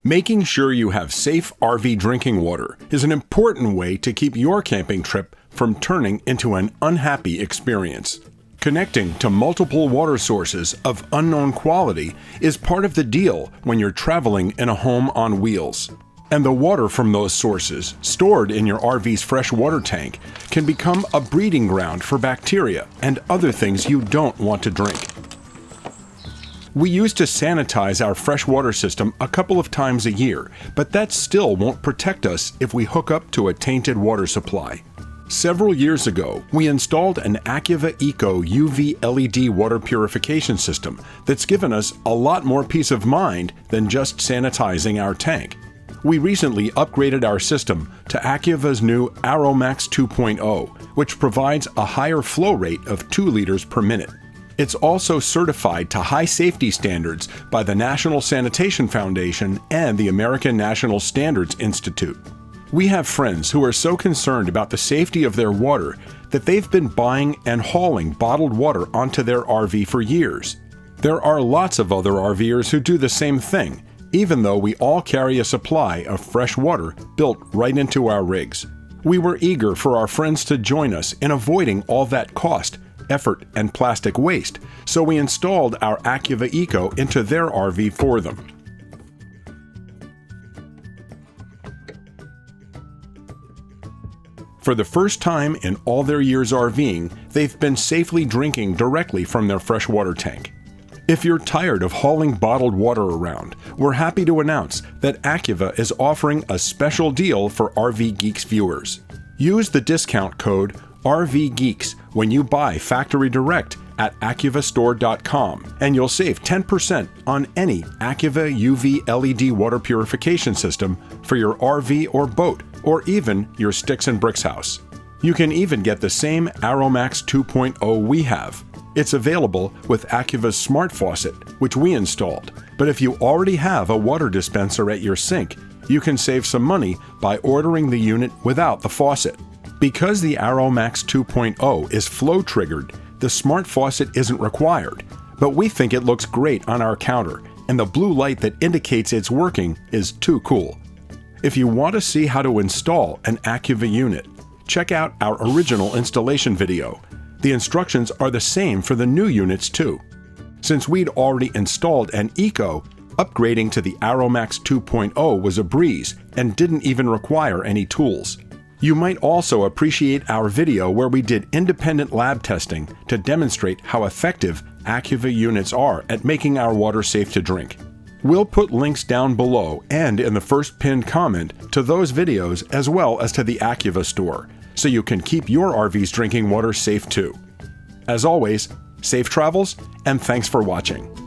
Making sure you have safe RV drinking water is an important way to keep your camping trip from turning into an unhappy experience. Connecting to multiple water sources of unknown quality is part of the deal when you're traveling in a home on wheels. And the water from those sources, stored in your RV's fresh water tank, can become a breeding ground for bacteria and other things you don't want to drink. We used to sanitize our freshwater system a couple of times a year, but that still won't protect us if we hook up to a tainted water supply. Several years ago, we installed an Acuva Eco UV LED water purification system that's given us a lot more peace of mind than just sanitizing our tank. We recently upgraded our system to Acuva's new ArrowMAX 2.0, which provides a higher flow rate of 2 liters per minute. It's also certified to high safety standards by the National Sanitation Foundation and the American National Standards Institute. We have friends who are so concerned about the safety of their water that they've been buying and hauling bottled water onto their RV for years. There are lots of other RVers who do the same thing, even though we all carry a supply of fresh water built right into our rigs. We were eager for our friends to join us in avoiding all that cost, effort, and plastic waste, so we installed our Acuva Eco into their RV for them. For the first time in all their years RVing, they've been safely drinking directly from their freshwater tank. If you're tired of hauling bottled water around, we're happy to announce that Acuva is offering a special deal for RVgeeks viewers. Use the discount code RVgeeks when you buy factory direct at acuvastore.com, and you'll save 10% on any Acuva UV LED water purification system for your RV or boat, or even your sticks and bricks house. You can even get the same ArrowMAX 2.0 we have. It's available with Acuva's smart faucet, which we installed, but if you already have a water dispenser at your sink, you can save some money by ordering the unit without the faucet. Because the ArrowMAX 2.0 is flow triggered, the smart faucet isn't required, but we think it looks great on our counter, and the blue light that indicates it's working is too cool. If you want to see how to install an Acuva unit, check out our original installation video. The instructions are the same for the new units too. Since we'd already installed an Eco, upgrading to the ArrowMAX 2.0 was a breeze and didn't even require any tools. You might also appreciate our video where we did independent lab testing to demonstrate how effective Acuva units are at making our water safe to drink. We'll put links down below and in the first pinned comment to those videos as well as to the Acuva store, so you can keep your RV's drinking water safe too. As always, safe travels and thanks for watching.